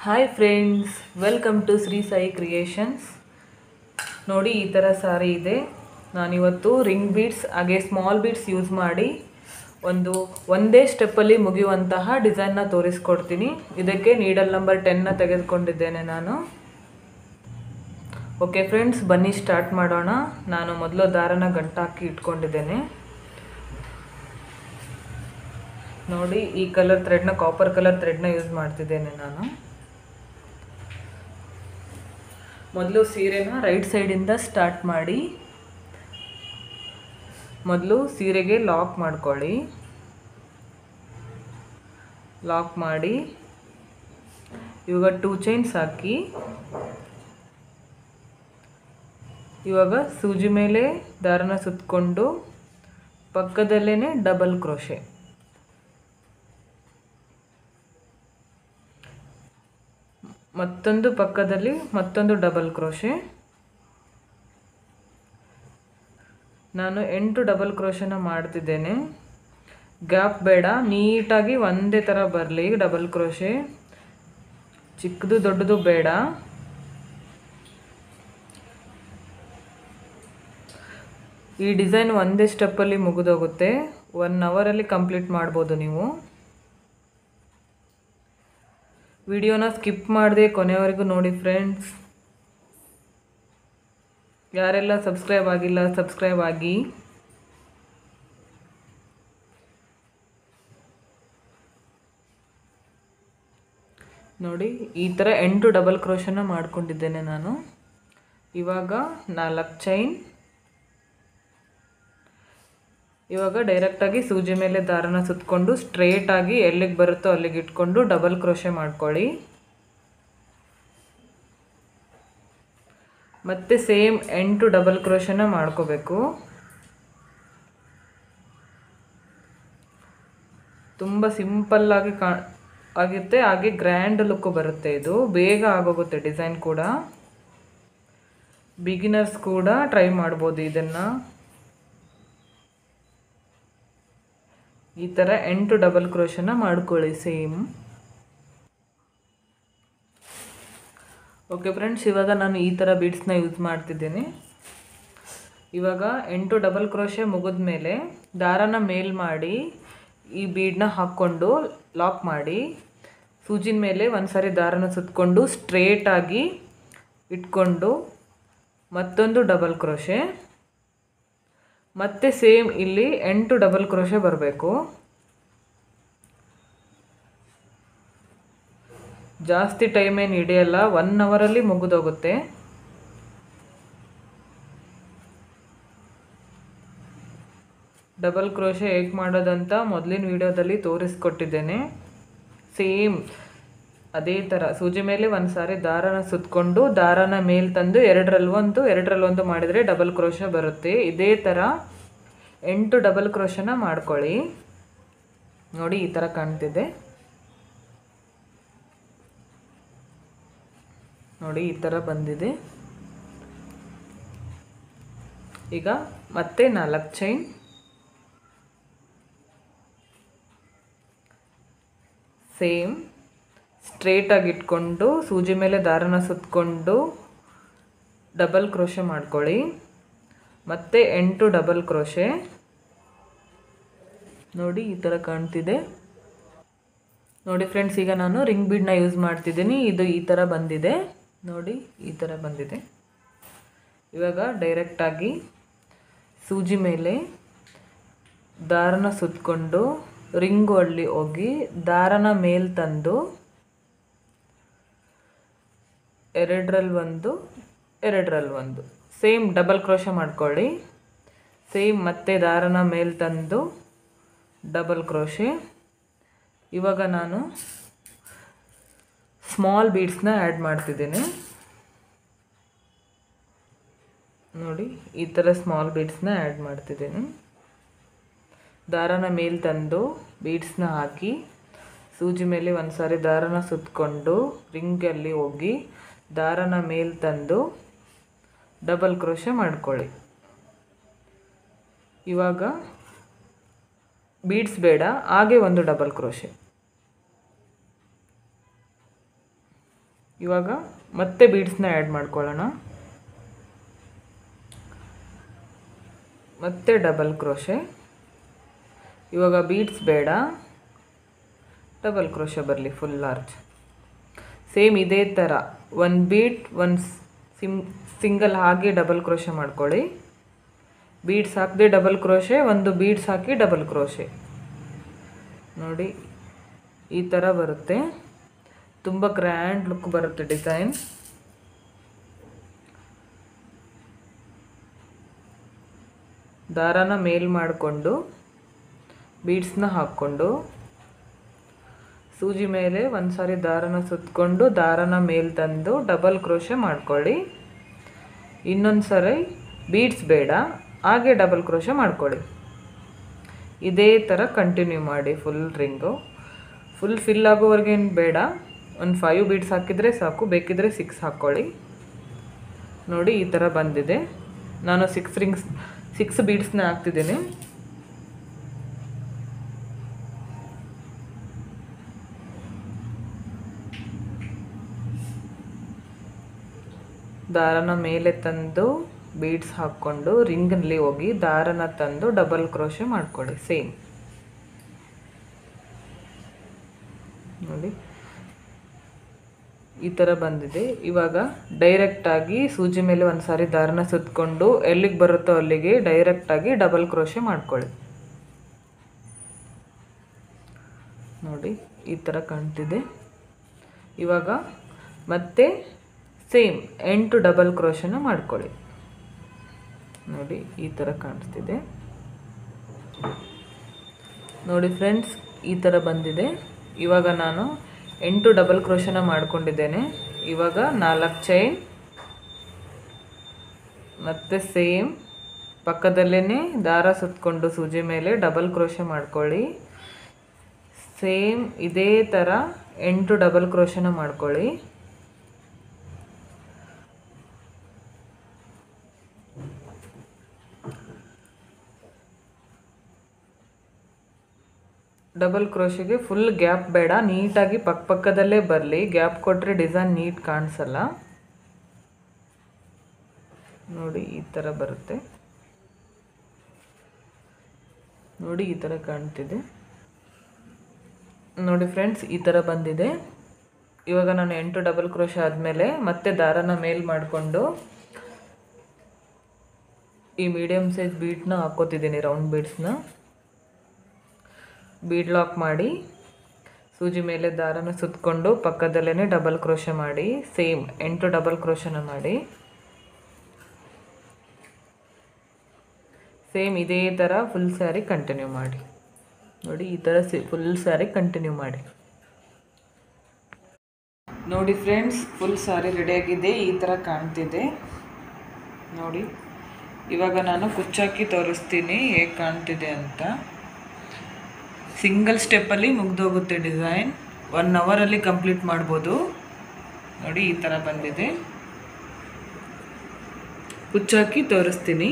Hi friends, welcome to Shri Sai creations. ನೋಡಿ, ಈ ಥರ ಸಾರಿ ಇದೆ. ನಾನಿವತ್ತು ರಿಂಗ್ ಬೀಡ್ಸ್ ಹಾಗೆ ಸ್ಮಾಲ್ ಬೀಡ್ಸ್ ಯೂಸ್ ಮಾಡಿ ಒಂದೇ ಸ್ಟೆಪ್ಪಲ್ಲಿ ಮುಗಿಯುವಂತಹ ಡಿಸೈನ್ನ ತೋರಿಸ್ಕೊಡ್ತೀನಿ. ಇದಕ್ಕೆ ನೀಡಲ್ ನಂಬರ್ 10ನ ತೆಗೆದುಕೊಂಡಿದ್ದೇನೆ ನಾನು. ಓಕೆ ಫ್ರೆಂಡ್ಸ್, ಬನ್ನಿ ಸ್ಟಾರ್ಟ್ ಮಾಡೋಣ. ನಾನು ಮೊದಲು ದಾರನ ಗಂಟಾಕಿ ಇಟ್ಕೊಂಡಿದ್ದೇನೆ. ನೋಡಿ, ಈ ಕಲರ್ ಥ್ರೆಡ್ನ, ಕಾಪರ್ ಕಲರ್ ಥ್ರೆಡ್ನ ಯೂಸ್ ಮಾಡ್ತಿದ್ದೇನೆ ನಾನು. ಮೊದಲು ಸೀರೆನ ರೈಟ್ ಸೈಡಿಂದ ಸ್ಟಾರ್ಟ್ ಮಾಡಿ ಮೊದಲು ಸೀರೆಗೆ ಲಾಕ್ ಮಾಡ್ಕೊಳ್ಳಿ. ಲಾಕ್ ಮಾಡಿ ಇವಾಗ 2 ಚೈನ್ಸ್ ಹಾಕಿ, ಇವಾಗ ಸೂಜಿ ಮೇಲೆ ದಾರನ ಸುತ್ತಕೊಂಡು ಪಕ್ಕದಲ್ಲೇ ಡಬಲ್ ಕ್ರೋಶೆ. ಮತ್ತೊಂದು ಪಕ್ಕದಲ್ಲಿ ಮತ್ತೊಂದು ಡಬಲ್ ಕ್ರೋಶೆ. ನಾನು 8 ಡಬಲ್ ಕ್ರೋಶೆನ ಮಾಡ್ತಿದ್ದೇನೆ. ಗ್ಯಾಪ್ ಬೇಡ, ನೀಟಾಗಿ ಒಂದೇ ಥರ ಬರಲಿ ಡಬಲ್ ಕ್ರೋಶೆ. ಚಿಕ್ಕದು ದೊಡ್ಡದು ಬೇಡ. ಈ ಡಿಸೈನ್ ಒಂದೇ ಸ್ಟೆಪ್ಪಲ್ಲಿ ಮುಗಿದೋಗುತ್ತೆ. 1 ಅವರಲ್ಲಿ ಕಂಪ್ಲೀಟ್ ಮಾಡ್ಬೋದು ನೀವು. ವಿಡಿಯೋನ ಸ್ಕಿಪ್ ಮಾಡದೆ ಕೊನೆವರೆಗೂ ನೋಡಿ ಫ್ರೆಂಡ್ಸ್. ಯಾರೆಲ್ಲ ಸಬ್ಸ್ಕ್ರೈಬ್ ಆಗಿಲ್ಲ, ಸಬ್ಸ್ಕ್ರೈಬ್ ಆಗಿ. ನೋಡಿ, ಈ ಥರ 8 ಡಬಲ್ ಕ್ರೋಶನ ಮಾಡ್ಕೊಂಡಿದ್ದೇನೆ ನಾನು. ಇವಾಗ 4 ಚೈನ್. ಇವಾಗ ಡೈರೆಕ್ಟಾಗಿ ಸೂಜಿ ಮೇಲೆ ದಾರನ ಸುತ್ತಕೊಂಡು ಸ್ಟ್ರೇಟಾಗಿ ಎಲ್ಲಿಗೆ ಬರುತ್ತೋ ಅಲ್ಲಿಗೆ ಇಟ್ಕೊಂಡು ಡಬಲ್ ಕ್ರೋಶೆ ಮಾಡ್ಕೊಳ್ಳಿ. ಮತ್ತೆ ಸೇಮ್ 8 ಡಬಲ್ ಕ್ರೋಶೆನ ಮಾಡ್ಕೋಬೇಕು. ತುಂಬ ಸಿಂಪಲ್ಲಾಗಿ ಆಗುತ್ತೆ, ಹಾಗೆ ಗ್ರ್ಯಾಂಡ್ ಲುಕ್ ಬರುತ್ತೆ. ಇದು ಬೇಗ ಆಗೋಗುತ್ತೆ ಡಿಸೈನ್ ಕೂಡ. ಬಿಗಿನರ್ಸ್ ಕೂಡ ಟ್ರೈ ಮಾಡ್ಬೋದು ಇದನ್ನು. ಈ ಥರ 8 ಡಬಲ್ ಕ್ರೋಶನ ಮಾಡ್ಕೊಳ್ಳಿ ಸೇಮ್. ಓಕೆ ಫ್ರೆಂಡ್ಸ್, ಇವಾಗ ನಾನು ಈ ಥರ ಬೀಡ್ಸ್ನ ಯೂಸ್ ಮಾಡ್ತಿದ್ದೇನೆ. ಇವಾಗ 8 ಡಬಲ್ ಕ್ರೋಶೆ ಮುಗಿದ ಮೇಲೆ ದಾರನ ಮೇಲ್ ಮಾಡಿ ಈ ಬೀಡನ್ನ ಹಾಕ್ಕೊಂಡು ಲಾಕ್ ಮಾಡಿ ಸೂಜಿನ ಮೇಲೆ ಒಂದು ಸಾರಿ ದಾರನ ಸುತ್ತಕೊಂಡು ಸ್ಟ್ರೇಟಾಗಿ ಇಟ್ಕೊಂಡು ಮತ್ತೊಂದು ಡಬಲ್ ಕ್ರೋಶೆ. ಮತ್ತೆ ಸೇಮ್ ಇಲ್ಲಿ 8 ಡಬಲ್ ಕ್ರೋಶೆ ಬರಬೇಕು. ಜಾಸ್ತಿ ಟೈಮ್ ಏನು ಹಿಡಿಯಲ್ಲ, 1 ಅವರಲ್ಲಿ ಮುಗಿದೋಗುತ್ತೆ. ಡಬಲ್ ಕ್ರೋಶೆ ಹೇಗೆ ಮಾಡೋದಂತ ಮೊದಲಿನ ವಿಡಿಯೋದಲ್ಲಿ ತೋರಿಸ್ಕೊಟ್ಟಿದ್ದೇನೆ. ಸೇಮ್ ಅದೇ ಥರ ಸೂಜಿ ಮೇಲೆ ಒಂದು ಸಾರಿ ದಾರನ ಸುತ್ತಕೊಂಡು ದಾರನ ಮೇಲೆ ತಂದು ಎರಡರಲ್ಲಿ ಒಂದು ಮಾಡಿದರೆ ಡಬಲ್ ಕ್ರೋಶೆ ಬರುತ್ತೆ. ಇದೇ ಥರ 8 ಡಬಲ್ ಕ್ರೋಶನ ಮಾಡ್ಕೊಳ್ಳಿ. ನೋಡಿ, ಈ ಥರ ಕಾಣ್ತಿದೆ. ನೋಡಿ, ಈ ಥರ ಬಂದಿದೆ. ಈಗ ಮತ್ತೆ 4 ಚೈನ್. ಸೇಮ್ ಸ್ಟ್ರೇಟಾಗಿ ಇಟ್ಕೊಂಡು ಸೂಜಿ ಮೇಲೆ ದಾರನ ಸುತ್ತಕೊಂಡು ಡಬಲ್ ಕ್ರೋಶೆ ಮಾಡ್ಕೊಳ್ಳಿ. ಮತ್ತೆ 8 ಡಬಲ್ ಕ್ರೋಶೆ. ನೋಡಿ, ಈ ಥರ ಕಾಣ್ತಿದೆ. ನೋಡಿ ಫ್ರೆಂಡ್ಸ್, ಈಗ ನಾನು ರಿಂಗ್ ಬೀಡ್ನ ಯೂಸ್ ಮಾಡ್ತಿದ್ದೀನಿ. ಇದು ಈ ಥರ ಬಂದಿದೆ. ನೋಡಿ, ಈ ಥರ ಬಂದಿದೆ. ಇವಾಗ ಡೈರೆಕ್ಟಾಗಿ ಸೂಜಿ ಮೇಲೆ ದಾರನ ಸುತ್ತಕೊಂಡು ರಿಂಗು ಅಲ್ಲಿ ಹೋಗಿ ದಾರನ ಮೇಲೆ ತಂದು ಎರಡರಲ್ಲಿ ಒಂದು ಸೇಮ್ ಡಬಲ್ ಕ್ರೋಶೆ ಮಾಡ್ಕೊಳ್ಳಿ. ಸೇಮ್ ಮತ್ತೆ ದಾರನ ಮೇಲೆ ತಂದು ಡಬಲ್ ಕ್ರೋಶೆ. ಇವಾಗ ನಾನು ಸ್ಮಾಲ್ ಬೀಡ್ಸ್ನ ಆ್ಯಡ್ ಮಾಡ್ತಿದ್ದೇನೆ. ನೋಡಿ, ಈ ಥರ ಸ್ಮಾಲ್ ಬೀಡ್ಸ್ನ ಆ್ಯಡ್ ಮಾಡ್ತಿದ್ದೇನೆ. ದಾರನ ಮೇಲೆ ತಂದು ಬೀಡ್ಸ್ನ ಹಾಕಿ ಸೂಜಿ ಮೇಲೆ ಒಂದು ಸಾರಿ ದಾರನ ಸುತ್ತಕೊಂಡು ರಿಂಗಲ್ಲಿ ಹೋಗಿ ದಾರನ ಮೇಲೆ ತಂದು ಡಬಲ್ ಕ್ರೋಶೆ ಮಾಡ್ಕೊಳ್ಳಿ. ಇವಾಗ ಬೀಡ್ಸ್ ಬೇಡ, ಹಾಗೆ ಒಂದು ಡಬಲ್ ಕ್ರೋಶೆ. ಇವಾಗ ಮತ್ತೆ ಬೀಡ್ಸ್ನ ಆ್ಯಡ್ ಮಾಡ್ಕೊಳ್ಳೋಣ. ಮತ್ತೆ ಡಬಲ್ ಕ್ರೋಶೆ. ಇವಾಗ ಬೀಡ್ಸ್ ಬೇಡ, ಡಬಲ್ ಕ್ರೋಶೆ ಬರಲಿ ಫುಲ್ ಆರ್ಚ್. ಸೇಮ್ ಇದೇ ಥರ ಒಂದು ಬೀಟ್ ಒಂದು ಸಿಂಗಲ್ ಹಾಕಿ ಡಬಲ್ ಕ್ರೋಶೆ ಮಾಡ್ಕೊಳ್ಳಿ. ಬೀಡ್ಸ್ ಹಾಕದೆ ಡಬಲ್ ಕ್ರೋಶೆ, ಒಂದು ಬೀಡ್ಸ್ ಹಾಕಿ ಡಬಲ್ ಕ್ರೋಶೆ. ನೋಡಿ ಈ ಥರ ಬರುತ್ತೆ, ತುಂಬ ಗ್ರ್ಯಾಂಡ್ ಲುಕ್ ಬರುತ್ತೆ ಡಿಸೈನ್. ದಾರಾನ ಮೇಲ್ ಮಾಡಿಕೊಂಡು ಬೀಡ್ಸ್ನ ಹಾಕ್ಕೊಂಡು ಸೂಜಿ ಮೇಲೆ ಒಂದು ಸಾರಿ ದಾರಾನ ಸುತ್ತಕೊಂಡು ದಾರಾನ ಮೇಲೆ ತಂದು ಡಬಲ್ ಕ್ರೋಶೆ ಮಾಡ್ಕೊಳ್ಳಿ. ಇನ್ನೊಂದು ಸಾರಿ ಬೀಡ್ಸ್ ಬೇಡ, ಹಾಗೆ ಡಬಲ್ ಕ್ರೋಶೆ ಮಾಡ್ಕೊಳ್ಳಿ. ಇದೇ ಥರ ಕಂಟಿನ್ಯೂ ಮಾಡಿ ಫುಲ್ ರಿಂಗು. ಫುಲ್ ಫಿಲ್ ಆಗೋವರೆಗೇನು ಬೇಡ, ಒಂದು 5 ಬೀಡ್ಸ್ ಹಾಕಿದರೆ ಸಾಕು, ಬೇಕಿದ್ರೆ 6 ಹಾಕ್ಕೊಳ್ಳಿ. ನೋಡಿ ಈ ಥರ ಬಂದಿದೆ. ನಾನು 6 ಬೀಡ್ಸ್ನ ಹಾಕ್ತಿದ್ದೀನಿ. ದಾರನ ಮೇಲೆ ತಂದು ಬೀಡ್ಸ್ ಹಾಕ್ಕೊಂಡು ರಿಂಗಲ್ಲಿ ಹೋಗಿ ದಾರನ ತಂದು ಡಬಲ್ ಕ್ರೋಶೆ ಮಾಡ್ಕೊಳ್ಳಿ. ಸೇಮ್ ನೋಡಿ ಈ ಥರ ಬಂದಿದೆ. ಇವಾಗ ಡೈರೆಕ್ಟಾಗಿ ಸೂಜಿ ಮೇಲೆ ಒಂದು ಸಾರಿ ದಾರನ ಸುತ್ತಕೊಂಡು ಎಲ್ಲಿಗೆ ಬರುತ್ತೋ ಅಲ್ಲಿಗೆ ಡೈರೆಕ್ಟಾಗಿ ಡಬಲ್ ಕ್ರೋಶೆ ಮಾಡ್ಕೊಳ್ಳಿ. ನೋಡಿ ಈ ಥರ ಕಾಣ್ತಿದೆ. ಇವಾಗ ಮತ್ತೆ ಸೇಮ್ 8 ಡಬಲ್ ಕ್ರೋಶನ ಮಾಡ್ಕೊಳ್ಳಿ. ನೋಡಿ ಈ ಥರ ಕಾಣಿಸ್ತಿದೆ. ನೋಡಿ ಫ್ರೆಂಡ್ಸ್ ಈ ಥರ ಬಂದಿದೆ. ಇವಾಗ ನಾನು 8 ಡಬಲ್ ಕ್ರೋಶನ ಮಾಡ್ಕೊಂಡಿದ್ದೇನೆ. ಇವಾಗ 4 ಚೈನ್ ಮತ್ತು ಸೇಮ್ ಪಕ್ಕದಲ್ಲೇ ದಾರ ಸುತ್ತಕೊಂಡು ಸೂಜಿ ಮೇಲೆ ಡಬಲ್ ಕ್ರೋಶೆ ಮಾಡ್ಕೊಳ್ಳಿ. ಸೇಮ್ ಇದೇ ಥರ 8 ಡಬಲ್ ಕ್ರೋಶನ ಮಾಡ್ಕೊಳ್ಳಿ. ಡಬಲ್ ಕ್ರೋಶೆಗೆ ಫುಲ್ ಗ್ಯಾಪ್ ಬೇಡ, ನೀಟಾಗಿ ಪಕ್ಕದಲ್ಲೇ ಬರಲಿ. ಗ್ಯಾಪ್ ಕೊಟ್ಟರೆ ಡಿಸೈನ್ ನೀಟ್ ಕಾಣಿಸಲ್ಲ. ನೋಡಿ ಈ ಥರ ಬರುತ್ತೆ. ನೋಡಿ ಈ ಥರ ಕಾಣ್ತಿದೆ. ನೋಡಿ ಫ್ರೆಂಡ್ಸ್ ಈ ಥರ ಬಂದಿದೆ. ಇವಾಗ ನಾನು 8 ಡಬಲ್ ಕ್ರೋಶೆ ಆದಮೇಲೆ ಮತ್ತೆ ದಾರನ ಮೇಲ್ ಮಾಡಿಕೊಂಡು ಈ ಮೀಡಿಯಮ್ ಸೈಜ್ ಬೀಡ್ನ ಹಾಕೋತಿದ್ದೀನಿ, ರೌಂಡ್ ಬೀಡ್ಸ್ನ. ಬೀಡ್ ಲಾಕ್ ಮಾಡಿ ಸೂಜಿ ಮೇಲೆ ದಾರನ ಸುತ್ತಕೊಂಡು ಪಕ್ಕದಲ್ಲೇ ಡಬಲ್ ಕ್ರೋಶೆ ಮಾಡಿ ಸೇಮ್ 8 ಡಬಲ್ ಕ್ರೋಶನ ಮಾಡಿ. ಸೇಮ್ ಇದೇ ಥರ ಫುಲ್ ಸ್ಯಾರಿ ಕಂಟಿನ್ಯೂ ಮಾಡಿ. ನೋಡಿ ಈ ಥರ ಫುಲ್ ಸ್ಯಾರಿ ಕಂಟಿನ್ಯೂ ಮಾಡಿ. ನೋಡಿ ಫ್ರೆಂಡ್ಸ್ ಫುಲ್ ಸ್ಯಾರಿ ರೆಡಿಯಾಗಿದೆ. ಈ ಥರ ಕಾಣ್ತಿದೆ ನೋಡಿ. ಇವಾಗ ನಾನು ಕುಚ್ಚಾಕಿ ತೋರಿಸ್ತೀನಿ ಹೇಗೆ ಕಾಣ್ತಿದೆ ಅಂತ. Single ಸ್ಟೆಪ್ಪಲ್ಲಿ ಮುಗ್ದೋಗುತ್ತೆ design. 1 ಅವರಲ್ಲಿ ಕಂಪ್ಲೀಟ್ ಮಾಡ್ಬೋದು. ನೋಡಿ ಈ ಥರ ಬಂದಿದೆ. ಕುಚ್ಚಾಕಿ ತೋರಿಸ್ತೀನಿ.